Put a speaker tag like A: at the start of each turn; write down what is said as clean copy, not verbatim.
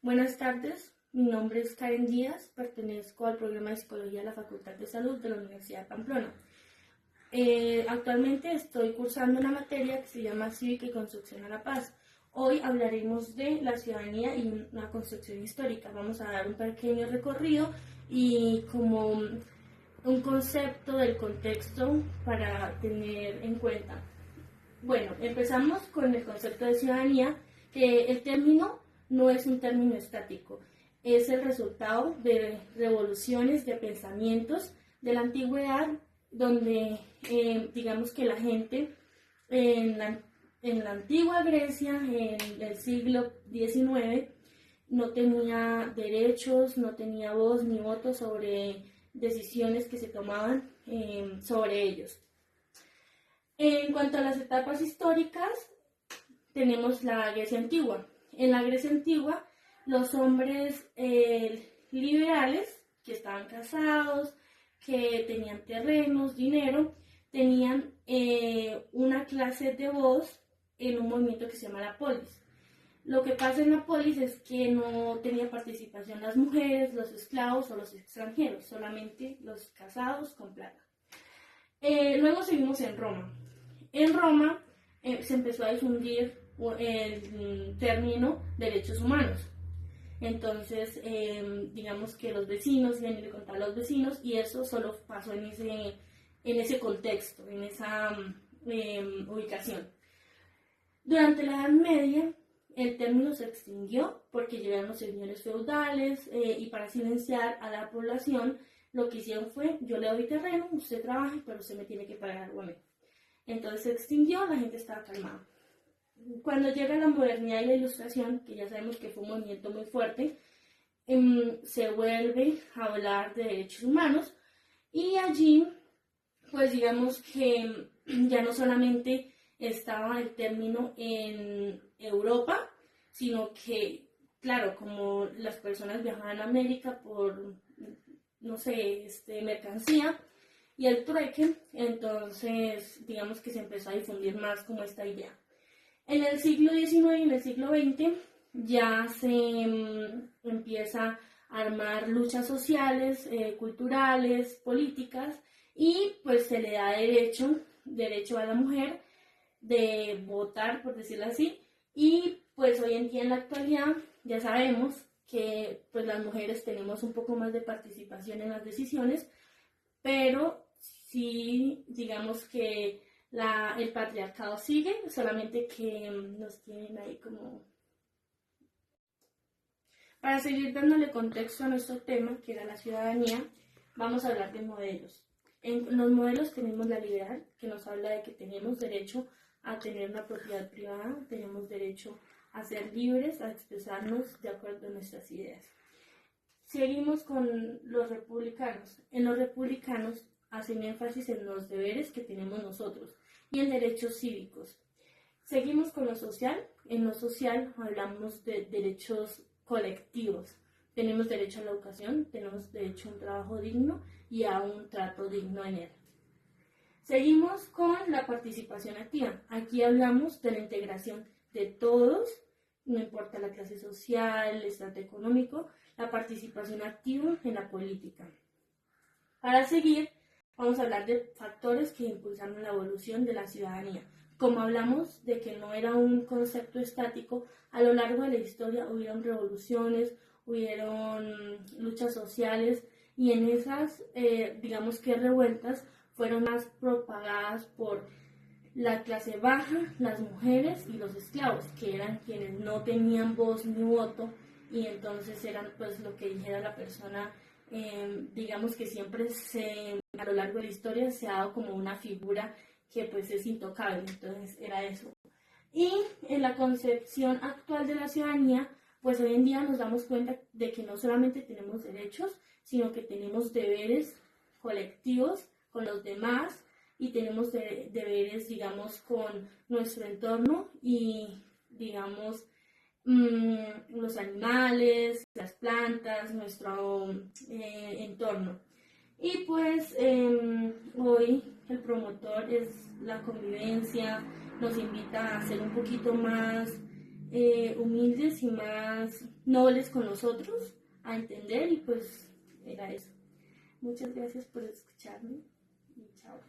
A: Buenas tardes, mi nombre es Karen Díaz, pertenezco al programa de Psicología de la Facultad de Salud de la Universidad de Pamplona. Actualmente estoy cursando una materia que se llama Cívica y Construcción a la Paz. Hoy hablaremos de la ciudadanía y una construcción histórica. Vamos a dar un pequeño recorrido y como un concepto del contexto para tener en cuenta. Bueno, empezamos con el concepto de ciudadanía, que el término no es un término estático, es el resultado de revoluciones de pensamientos de la antigüedad, donde digamos que la gente en la antigua Grecia, en el siglo XIX, no tenía derechos, no tenía voz ni voto sobre decisiones que se tomaban sobre ellos. En cuanto a las etapas históricas, tenemos la Grecia antigua. En la Grecia antigua, los hombres liberales, que estaban casados, que tenían terrenos, dinero, tenían una clase de voz en un movimiento que se llama la polis. Lo que pasa en la polis es que no tenía participación las mujeres, los esclavos o los extranjeros, solamente los casados con plata. Luego seguimos en Roma. En Roma se empezó a difundir el término derechos humanos. Entonces, digamos que los vecinos iban a ir a contar a los vecinos y eso solo pasó en ese contexto, en esa ubicación. Durante la Edad Media, el término se extinguió porque llegaron los señores feudales y para silenciar a la población, lo que hicieron fue, yo le doy terreno, usted trabaja, pero usted me tiene que pagar algo a mí. Entonces se extinguió, la gente estaba calmada. Cuando llega la modernidad y la ilustración, que ya sabemos que fue un movimiento muy fuerte, se vuelve a hablar de derechos humanos y allí, pues digamos que ya no solamente estaba el término en Europa, sino que, claro, como las personas viajaban a América por, no sé, mercancía y el trueque, entonces digamos que se empezó a difundir más como esta idea. En el siglo XIX y en el siglo XX ya se empieza a armar luchas sociales, culturales, políticas y pues se le da derecho a la mujer de votar, por decirlo así, y pues hoy en día en la actualidad ya sabemos que pues las mujeres tenemos un poco más de participación en las decisiones, pero sí digamos que el patriarcado sigue, solamente que nos tienen ahí como... Para seguir dándole contexto a nuestro tema, que era la ciudadanía, vamos a hablar de modelos. En los modelos tenemos la liberal, que nos habla de que tenemos derecho a tener una propiedad privada, tenemos derecho a ser libres, a expresarnos de acuerdo a nuestras ideas. Seguimos con los republicanos. En los republicanos hacen énfasis en los deberes que tenemos nosotros y en derechos cívicos. Seguimos con lo social. En lo social hablamos de derechos colectivos. Tenemos derecho a la educación, tenemos derecho a un trabajo digno y a un trato digno en él. Seguimos con la participación activa. Aquí hablamos de la integración de todos, no importa la clase social, el estrato económico, la participación activa en la política. Para seguir, vamos a hablar de factores que impulsaron la evolución de la ciudadanía. Como hablamos de que no era un concepto estático, a lo largo de la historia hubieron revoluciones, hubieron luchas sociales y en esas, digamos que revueltas, fueron más propagadas por la clase baja, las mujeres y los esclavos, que eran quienes no tenían voz ni voto y entonces eran pues lo que dijera la persona. Digamos que siempre a lo largo de la historia se ha dado como una figura que pues es intocable, entonces era eso. Y en la concepción actual de la ciudadanía, pues hoy en día nos damos cuenta de que no solamente tenemos derechos, sino que tenemos deberes colectivos con los demás y tenemos deberes, digamos, con nuestro entorno y, digamos, los animales, las plantas, nuestro entorno. Y pues hoy el promotor es la convivencia, nos invita a ser un poquito más humildes y más nobles con nosotros, a entender, y pues era eso. Muchas gracias por escucharme y chao.